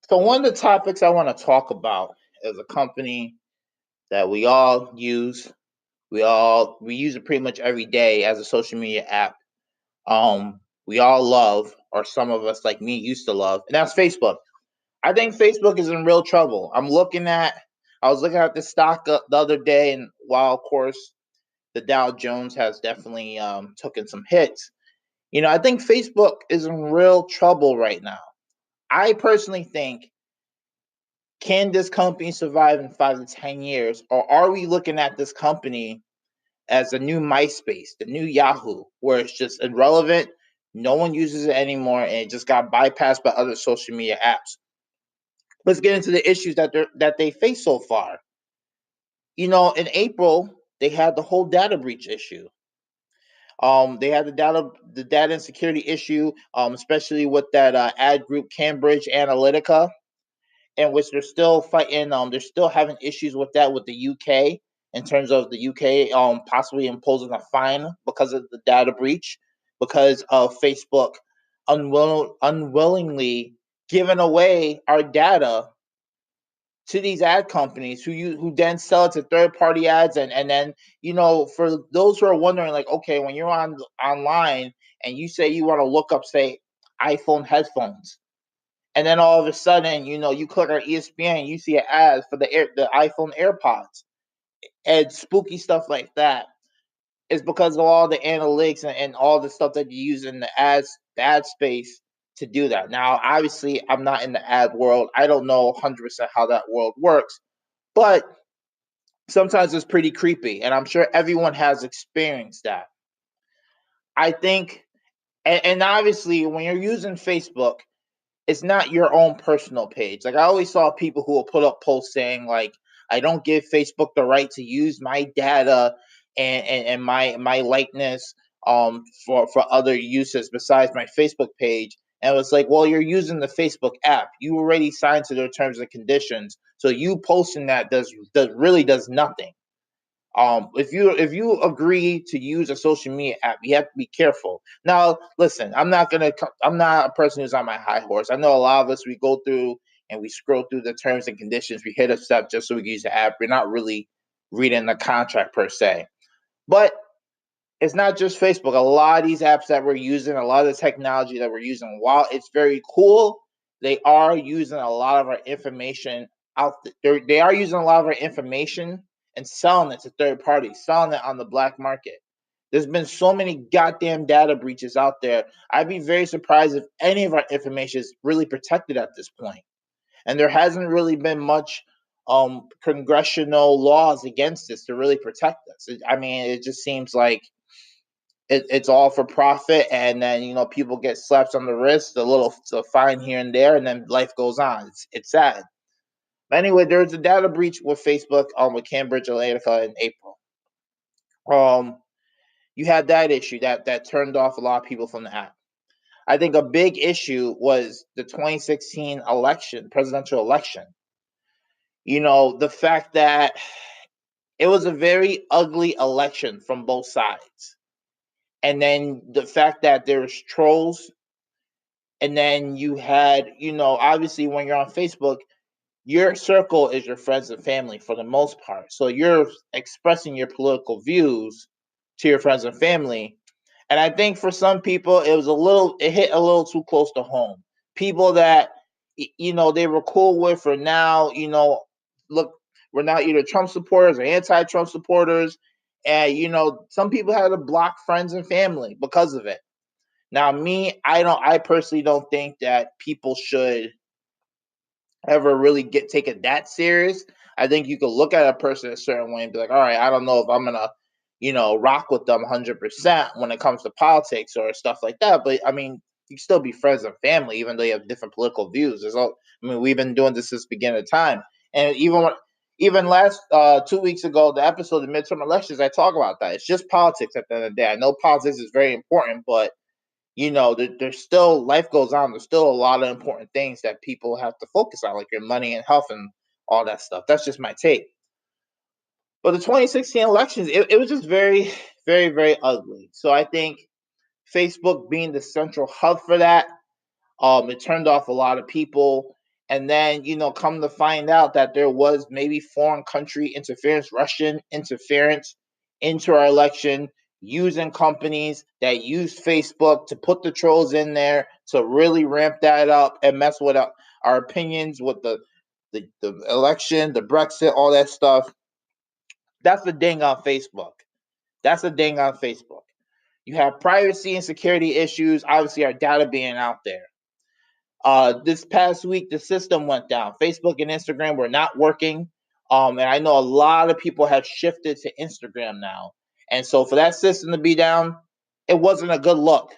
So one of the topics I want to talk about is a company that we all use. We use it pretty much every day as a social media app. We all love, or some of us like me used to love, and that's Facebook. I think Facebook is in real trouble. I was looking at the stock the other day, and while of course the Dow Jones has definitely taken some hits, I think Facebook is in real trouble right now. I personally think, can this company survive in 5 to 10 years, or are we looking at this company as the new Myspace, the new Yahoo, where it's just irrelevant, no one uses it anymore, and it just got bypassed by other social media apps? Let's get into the issues that they face so far. In April they had the whole data breach issue. They had the data insecurity issue, especially with that ad group Cambridge Analytica, in which they're still fighting. They're still having issues with that with the UK, in terms of the UK possibly imposing a fine because of the data breach, because of Facebook unwillingly giving away our data to these ad companies who then sell it to third party ads. And then, for those who are wondering, like, okay, when you're online and you say you want to look up, say, iPhone headphones, and then all of a sudden, you click on ESPN, you see an ad for the iPhone AirPods and spooky stuff like that. It's because of all the analytics and all the stuff that you use in the ad space to do that. Now, obviously, I'm not in the ad world. I don't know 100% how that world works, but sometimes it's pretty creepy, and I'm sure everyone has experienced that. I think, and obviously, when you're using Facebook, it's not your own personal page. Like, I always saw people who will put up posts saying, like, I don't give Facebook the right to use my data and my likeness for other uses besides my Facebook page. And it was like, well, you're using the Facebook app. You already signed to their terms and conditions. So you posting that does nothing. If you agree to use a social media app, you have to be careful. Now, listen, I'm not a person who's on my high horse. I know a lot of us, we go through and we scroll through the terms and conditions. We hit a step just so we can use the app. We're not really reading the contract per se. But it's not just Facebook. A lot of these apps that we're using, a lot of the technology that we're using, while it's very cool, they are using a lot of our information they are using a lot of our information and selling it to third parties, selling it on the black market. There's been so many goddamn data breaches out there. I'd be very surprised if any of our information is really protected at this point. And there hasn't really been much congressional laws against this to really protect us. I mean, it just seems like it's all for profit, and then people get slaps on the wrist, a fine here and there, and then life goes on. It's sad. But anyway, there was a data breach with Facebook with Cambridge Analytica in April. Um, you had that issue that turned off a lot of people from the app. I think a big issue was the 2016 election, presidential election. The fact that it was a very ugly election from both sides, and then the fact that there was trolls. And then you had, obviously when you're on Facebook, your circle is your friends and family for the most part. So you're expressing your political views to your friends and family. And I think for some people, it hit a little too close to home. People that, they were cool with for now, look, we're now either Trump supporters or anti-Trump supporters. And, some people had to block friends and family because of it. Now, me, I personally don't think that people should ever really get take it that serious. I think you could look at a person a certain way and be like, all right, I don't know if I'm gonna, rock with them 100% when it comes to politics or stuff like that. But I mean, you can still be friends and family, even though you have different political views. I mean, we've been doing this since the beginning of time, and even last 2 weeks ago, the episode of midterm elections, I talk about that. It's just politics at the end of the day. I know politics is very important, but there's still, life goes on. There's still a lot of important things that people have to focus on, like your money and health and all that stuff. That's just my take. But the 2016 elections, it was just very, very, very ugly. So I think Facebook being the central hub for that, it turned off a lot of people. And then, come to find out that there was maybe foreign country interference, Russian interference into our election, using companies that use Facebook to put the trolls in there to really ramp that up and mess with our opinions with the election, the Brexit, all that stuff. That's the ding on Facebook. That's the ding on Facebook. You have privacy and security issues, obviously our data being out there. This past week, the system went down. Facebook and Instagram were not working. And I know a lot of people have shifted to Instagram now. And so for that system to be down, it wasn't a good look.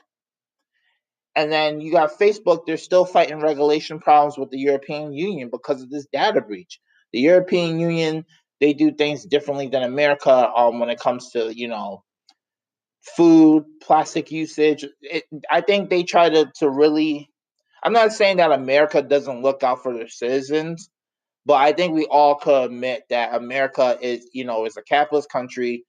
And then you got Facebook, they're still fighting regulation problems with the European Union because of this data breach. The European Union, they do things differently than America when it comes to, food, plastic usage. I think they try to really, I'm not saying that America doesn't look out for their citizens, but I think we all could admit that America is a capitalist country,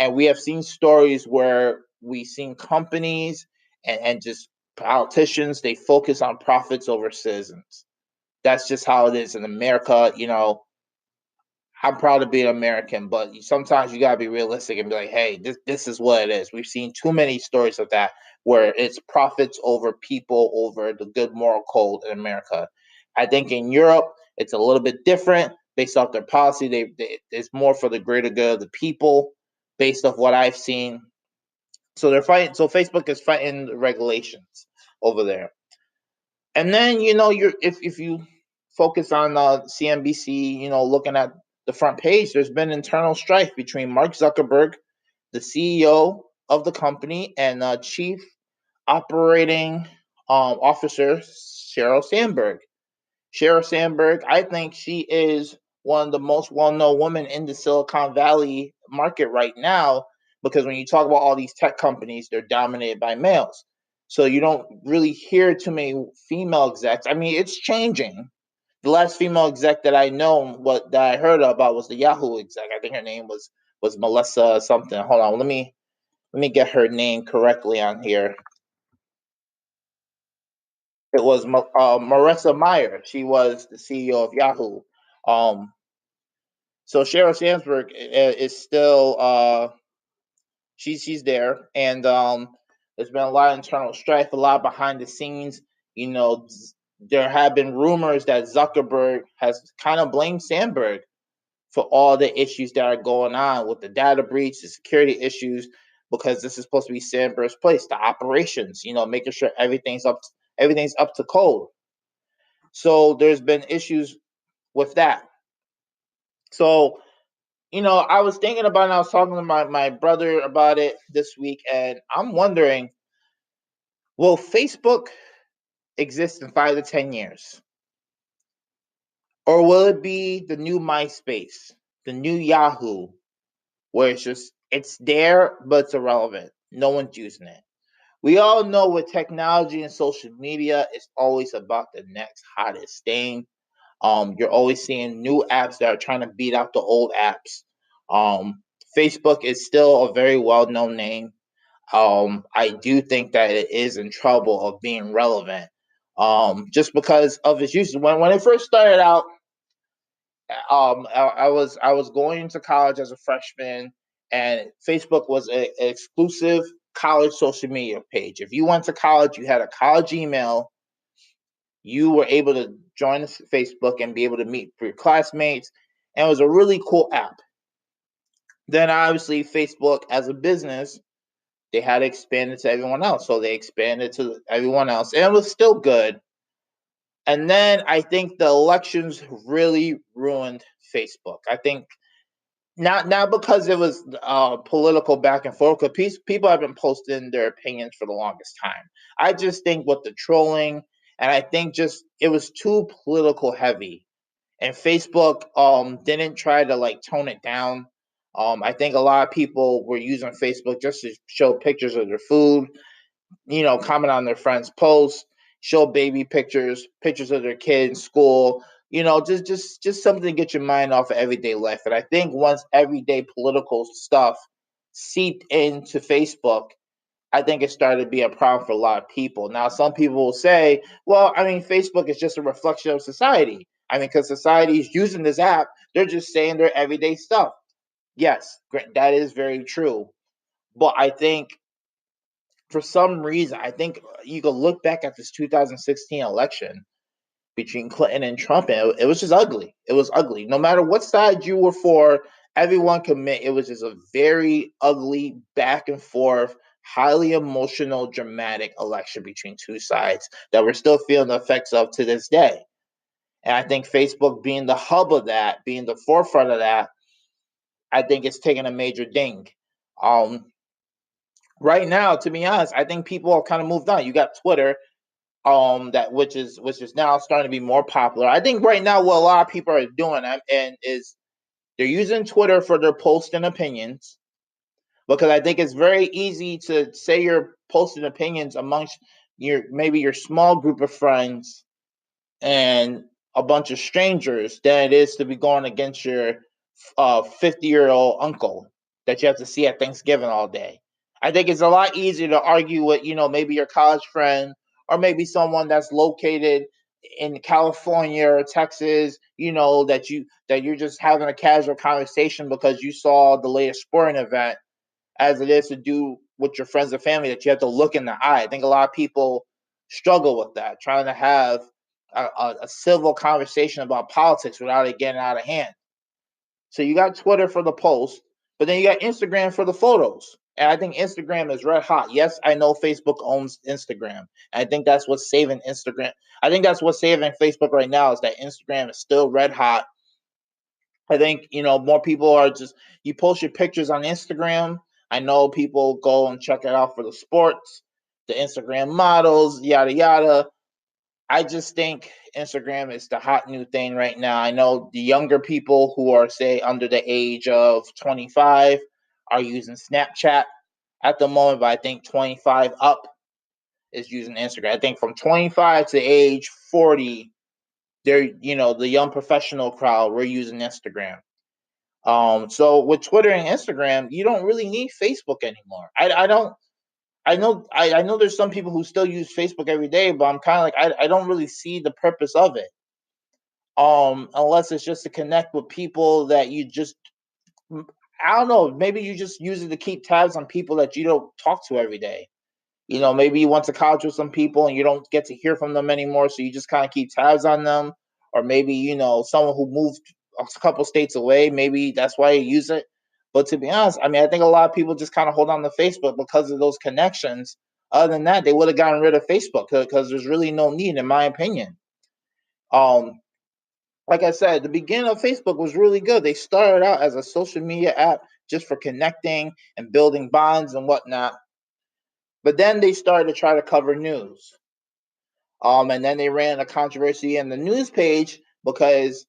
and we have seen stories where we've seen companies and just politicians, they focus on profits over citizens. That's just how it is in America. I'm proud to be an American, but sometimes you gotta be realistic and be like, hey, this is what it is. We've seen too many stories of that where it's profits over people, over the good moral code in America. I think in Europe it's a little bit different based off their policy. It's more for the greater good of the people, based off what I've seen. So they're fighting. So Facebook is fighting the regulations over there. And then you're if you focus on CNBC, looking at the front page, there's been internal strife between Mark Zuckerberg, the CEO of the company, and Chief Operating Officer Sheryl Sandberg. Sheryl Sandberg, I think she is one of the most well-known women in the Silicon Valley market right now, because when you talk about all these tech companies, they're dominated by males. So you don't really hear too many female execs. I mean, it's changing. The last female exec that I know, that I heard about, was the Yahoo exec. I think her name was Melissa something. Hold on, let me get her name correctly on here. It was Marissa Mayer. She was the CEO of Yahoo. Um, so Sheryl Sandberg is still she's there, and there's been a lot of internal strife, a lot behind the scenes. You know, there have been rumors that Zuckerberg has kind of blamed Sandberg for all the issues that are going on with the data breach, the security issues, because this is supposed to be Sandberg's place, the operations. Making sure everything's up to code. So there's been issues with that. So, I was thinking about it. I was talking to my brother about it this week, and I'm wondering, will Facebook exist in 5 to 10 years? Or will it be the new MySpace, the new Yahoo, where it's there, but it's irrelevant? No one's using it. We all know with technology and social media, it's always about the next hottest thing. You're always seeing new apps that are trying to beat out the old apps. Facebook is still a very well-known name. I do think that it is in trouble of being relevant, just because of its use. When it first started out, I was going to college as a freshman, and Facebook was an exclusive college social media page. If you went to college, you had a college email, you were able to join Facebook and be able to meet your classmates, and it was a really cool app. Then obviously Facebook as a business, they had to expand it to everyone else, so they expanded to everyone else, and it was still good. And then I think the elections really ruined Facebook. I think not because it was political back and forth, because people have been posting their opinions for the longest time. I just think with the trolling, and I think just it was too political heavy, and Facebook didn't try to like tone it down. I think a lot of people were using Facebook just to show pictures of their food, comment on their friends' posts, show baby pictures, pictures of their kid in school, just something to get your mind off of everyday life. And I think once everyday political stuff seeped into Facebook, I think it started to be a problem for a lot of people. Now, some people will say, well, I mean, Facebook is just a reflection of society. I mean, because society is using this app, they're just saying their everyday stuff. Yes, that is very true. But I think for some reason, I think you could look back at this 2016 election between Clinton and Trump, and it was just ugly. It was ugly. No matter what side you were for, everyone could admit it was just a very ugly, back and forth, highly emotional, dramatic election between two sides that we're still feeling the effects of to this day. And I think Facebook being the hub of that, being the forefront of that, I think it's taken a major ding. Um, right now, to be honest, I think people have kind of moved on. You got Twitter, that which is now starting to be more popular. I think right now what a lot of people are doing and is they're using Twitter for their posts and opinions, because I think it's very easy to say you're posting opinions amongst your small group of friends and a bunch of strangers than it is to be going against your 50-year-old uncle that you have to see at Thanksgiving all day. I think it's a lot easier to argue with, maybe your college friend or maybe someone that's located in California or Texas, that you're just having a casual conversation because you saw the latest sporting event, as it is to do with your friends and family that you have to look in the eye. I think a lot of people struggle with that, trying to have a civil conversation about politics without it getting out of hand. So you got Twitter for the post, but then you got Instagram for the photos. And I think Instagram is red hot. Yes, I know Facebook owns Instagram. And I think that's what's saving Instagram. I think that's what's saving Facebook right now is that Instagram is still red hot. I think, more people are just, you post your pictures on Instagram. I know people go and check it out for the sports, the Instagram models, yada, yada. I just think Instagram is the hot new thing right now. I know the younger people who are, say, under the age of 25 are using Snapchat at the moment, but I think 25 up is using Instagram. I think from 25 to age 40, they're, the young professional crowd, we're using Instagram. So with Twitter and Instagram, you don't really need Facebook anymore. I don't. I know there's some people who still use Facebook every day, but I'm kind of like I don't really see the purpose of it. Unless it's just to connect with people that you just, I don't know, maybe you just use it to keep tabs on people that you don't talk to every day. Maybe you went to college with some people and you don't get to hear from them anymore, so you just kind of keep tabs on them. Or maybe, someone who moved a couple states away, maybe that's why you use it. But to be honest, I mean, I think a lot of people just kind of hold on to Facebook because of those connections. Other than that, they would have gotten rid of Facebook because there's really no need, in my opinion. Um, like I said, the beginning of Facebook was really good. They started out as a social media app just for connecting and building bonds and whatnot. But then they started to try to cover news. And then they ran a controversy in the news page because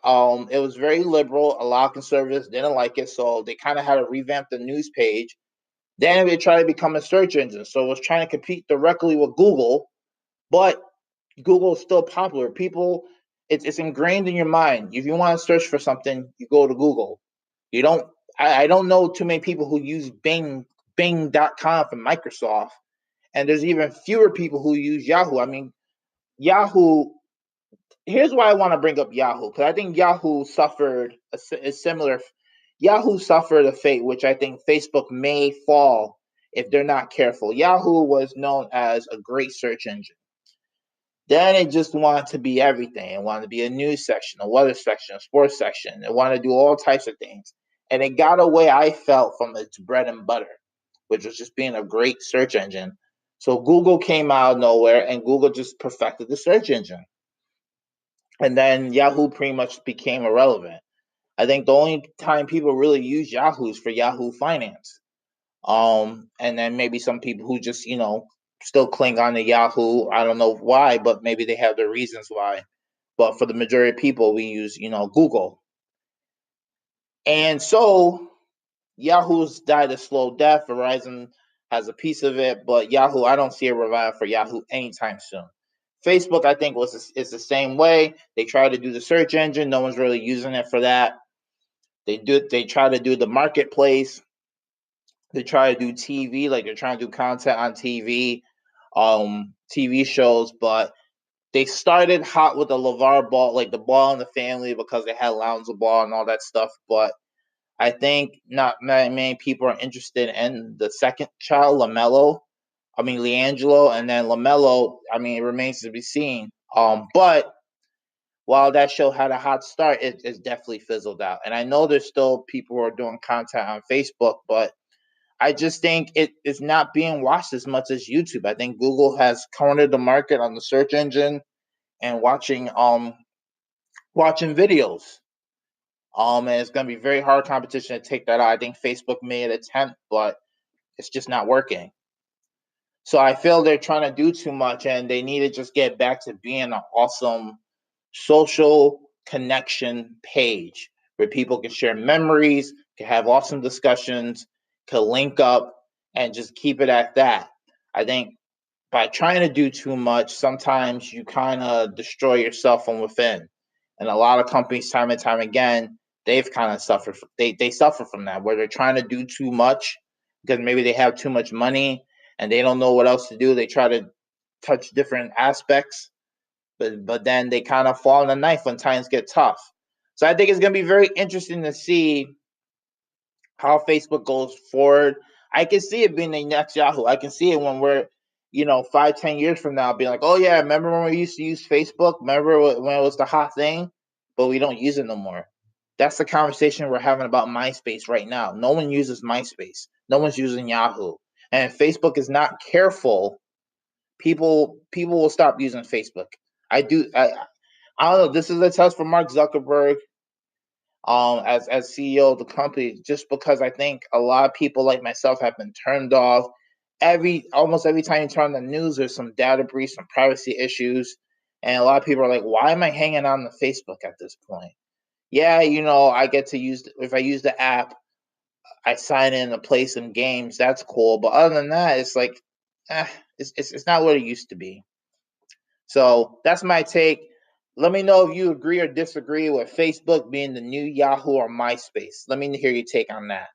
it was very liberal. A lot of conservatives didn't like it, so they kind of had to revamp the news page. Then they tried to become a search engine, so it was trying to compete directly with Google, but Google is still popular. People, it's ingrained in your mind. If you want to search for something, you go to Google. You don't. I don't know too many people who use Bing.com from Microsoft, and there's even fewer people who use Yahoo. I mean, Yahoo. Here's why I want to bring up Yahoo, because I think Yahoo suffered a similar. Yahoo suffered a fate which I think Facebook may fall if they're not careful. Yahoo was known as a great search engine. Then it just wanted to be everything. It wanted to be a news section, a weather section, a sports section. It wanted to do all types of things. And it got away, I felt, from its bread and butter, which was just being a great search engine. So Google came out of nowhere and Google just perfected the search engine. And then Yahoo pretty much became irrelevant. I think the only time people really use Yahoo is for Yahoo Finance. And then maybe some people who just, still cling on to Yahoo. I don't know why, but maybe they have their reasons why. But for the majority of people, we use, Google. And so Yahoo's died a slow death. Verizon has a piece of it, but Yahoo, I don't see a revival for Yahoo anytime soon. Facebook, I think, is the same way. They try to do the search engine. No one's really using it for that. They try to do the marketplace. They try to do TV, like they're trying to do content on TV, TV shows, but they started hot with the LeVar Ball, like the Ball in the Family, because they had Lonzo Ball and all that stuff. But I think not many people are interested in the second child, LeAngelo, and then LaMelo. I mean, it remains to be seen. But while that show had a hot start, it's definitely fizzled out. And I know there's still people who are doing content on Facebook, but I just think it is not being watched as much as YouTube. I think Google has cornered the market on the search engine and watching videos. And it's going to be very hard competition to take that out. I think Facebook made an attempt, but it's just not working. So I feel they're trying to do too much, and they need to just get back to being an awesome social connection page where people can share memories, can have awesome discussions, can link up, and just keep it at that. I think by trying to do too much, sometimes you kind of destroy yourself from within. And a lot of companies, time and time again, they've kind of suffered. They suffer from that, where they're trying to do too much because maybe they have too much money and they don't know what else to do. They try to touch different aspects, but then they kind of fall on the knife when times get tough. So I think it's going to be very interesting to see how Facebook goes forward. I can see it being the next Yahoo. I can see it when we're, 5, 10 years from now, being like, oh yeah, remember when we used to use Facebook? Remember when it was the hot thing, but we don't use it no more. That's the conversation we're having about MySpace right now. No one uses MySpace. No one's using Yahoo. And if Facebook is not careful, people will stop using Facebook. I don't know. This is a test for Mark Zuckerberg, as CEO of the company, just because I think a lot of people like myself have been turned off. Almost every time you turn on the news, there's some data breach, some privacy issues, and a lot of people are like, "Why am I hanging on to Facebook at this point?" Yeah, I get to use, if I use the app, I sign in to play some games. That's cool, but other than that, it's like, it's not what it used to be. So that's my take. Let me know if you agree or disagree with Facebook being the new Yahoo or MySpace. Let me hear your take on that.